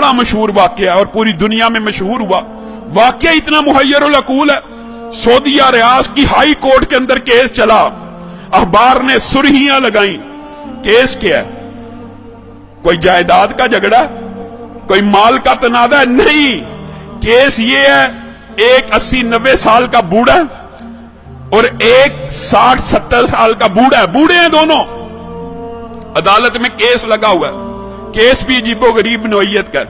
बड़ा मशहूर वाकया है और पूरी दुनिया में मशहूर हुआ। वाकया इतना मुहय्यरुल अकूल है। सऊदीया रियाज की हाई कोर्ट के अंदर केस चला, अखबार ने सुर्खियां लगाई। केस क्या है? कोई जायदाद का झगड़ा, कोई माल का तनाजा? नहीं, केस ये है, एक 80-90 साल का बूढ़ा और एक 60-70 साल का बूढ़ा है, बूढ़े हैं दोनों, अदालत में केस लगा हुआ है। केस भी अजीबो गरीब नौइयत का।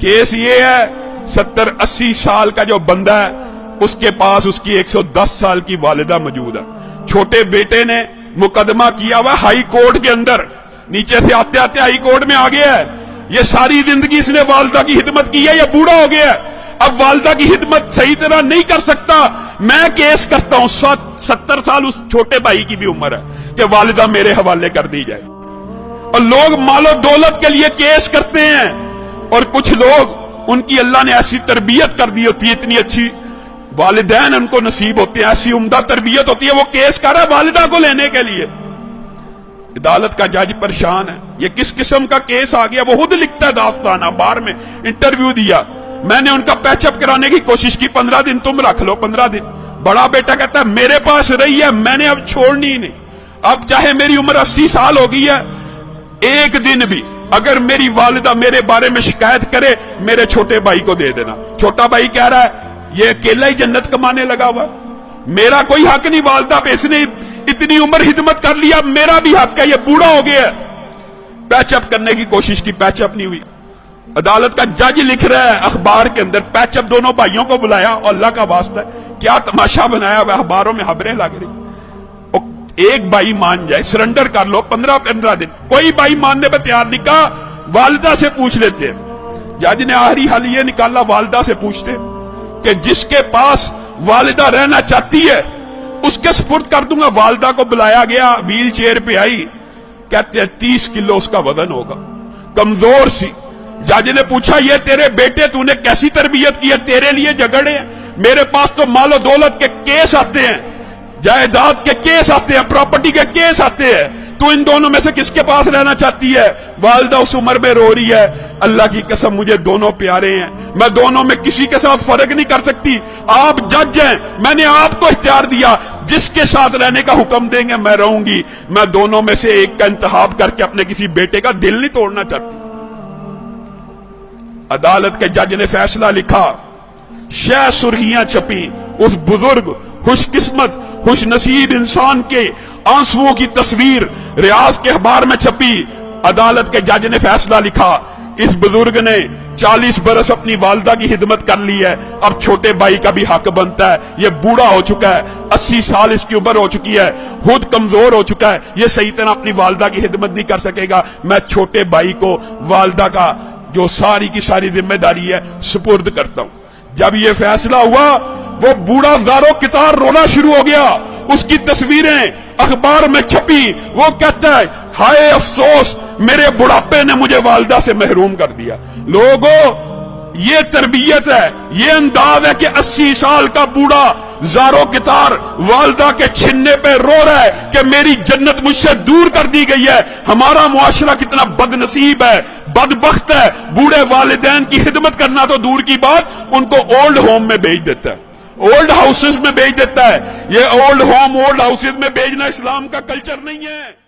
केस ये है, 70-80 साल का जो बंदा है उसके पास उसकी 110 साल की वालिदा मौजूद है। छोटे बेटे ने मुकदमा किया हुआ हाई कोर्ट के अंदर, नीचे से आते आते हाई कोर्ट में आ गया है। ये सारी जिंदगी इसने वालिदा की खिदमत की है, ये बूढ़ा हो गया है, अब वालिदा की खिदमत सही तरह नहीं कर सकता, मैं केस करता हूं। 70 साल उस छोटे भाई की भी उम्र है कि वालिदा मेरे हवाले कर दी जाए। और लोग मालो दौलत के लिए केस करते हैं, और कुछ लोग उनकी अल्लाह ने ऐसी तरबियत कर दी होती है, इतनी अच्छी वालिदैन उनको नसीब होते हैं, ऐसी उम्दा तरबियत होती है, वो केस कर रहा है वालिदा को लेने के लिए। अदालत का जज परेशान है, ये किस किस्म का केस आ गया। वो खुद लिखता है दास्तान, अखबार में इंटरव्यू दिया, मैंने उनका पैचअप कराने की कोशिश की, 15 दिन तुम रख लो, 15 दिन। बड़ा बेटा कहता है मेरे पास रही है, मैंने अब छोड़नी ही नहीं, अब चाहे मेरी उम्र 80 साल हो गई है, एक दिन भी अगर मेरी वालिदा मेरे बारे में शिकायत करे, मेरे छोटे भाई को दे देना। छोटा भाई कह रहा है ये अकेला ही जन्नत कमाने लगा हुआ, मेरा कोई हक नहीं वालिदा पे, इसने इतनी उम्र हिदमत कर लिया, मेरा भी हक है, ये बूढ़ा हो गया। पैचअप करने की कोशिश की, पैचअप नहीं हुई। अदालत का जज लिख रहा है अखबार के अंदर, पैचअप दोनों भाइयों को बुलाया, और अल्लाह का वास्ता क्या तमाशा बनाया हुआ, अखबारों में खबरें लग रही। एक भाई मान जाए, सरेंडर कर लो, 15 दिन। कोई भाई मानने पर तैयार नहीं, कहा वालिदा से पूछ लेते। जज ने आखिरी हल ये निकाला, वालिदा से पूछते कि जिसके पास वालिदा रहना चाहती है उसके सुपुर्द कर दूंगा। वालिदा को बुलाया गया, व्हील चेयर पे आई, कहते हैं 30 किलो उसका वजन होगा, कमजोर सी। जज ने पूछा ये तेरे बेटे तूने कैसी तरबियत की है, तेरे लिए झगड़े हैं, मेरे पास तो मालो दौलत के केस आते हैं, जायदाद के केस आते हैं, प्रॉपर्टी के केस आते हैं, तू इन दोनों में से किसके पास रहना चाहती है? वालिदा उस उम्र में रो रही है, अल्लाह की कसम मुझे दोनों प्यारे हैं, मैं दोनों में किसी के साथ फर्क नहीं कर सकती, आप जज हैं, मैंने आपको इख्तियार दिया, जिसके साथ रहने का हुक्म देंगे मैं रहूंगी, मैं दोनों में से एक का इंतखाब करके अपने किसी बेटे का दिल नहीं तोड़ना चाहती। अदालत के जज ने फैसला लिखा, शह सुर्खियां छपी, उस बुजुर्ग खुशकिस्मत खुशनसीब इंसान के आंसुओं की तस्वीर रियाज के अखबार में छपी। अदालत के जज ने फैसला लिखा, इस बुजुर्ग ने 40 बरस अपनी वालिदा की खिदमत कर ली है, अब छोटे भाई का भी हक बनता है, ये बूढ़ा हो चुका है, 80 साल इसकी उम्र हो चुकी है, खुद कमजोर हो चुका है, ये सही तरह अपनी वालिदा की खिदमत नहीं कर सकेगा, मैं छोटे भाई को वालिदा का जो सारी की सारी जिम्मेदारी है सुपुर्द करता हूं। जब ये फैसला हुआ, वो बूढ़ा ज़ारो कितार रोना शुरू हो गया, उसकी तस्वीरें अखबार में छपी, वो कहता है हाय अफसोस, मेरे बुढ़ापे ने मुझे वालिदा से महरूम कर दिया। लोगों, ये तरबियत है, ये अंदाज है कि 80 साल का बूढ़ा ज़ारो कितार वालिदा के छिन्ने पे रो रहा है कि मेरी जन्नत मुझसे दूर कर दी गई है। हमारा मुआशरा कितना बदनसीब है, बदबख्त है, बूढ़े वालिदैन की खिदमत करना तो दूर की बात, उनको ओल्ड होम में भेज देता है, ओल्ड हाउसेस में भेज देता है। ये ओल्ड होम, ओल्ड हाउसेस में भेजना इस्लाम का कल्चर नहीं है।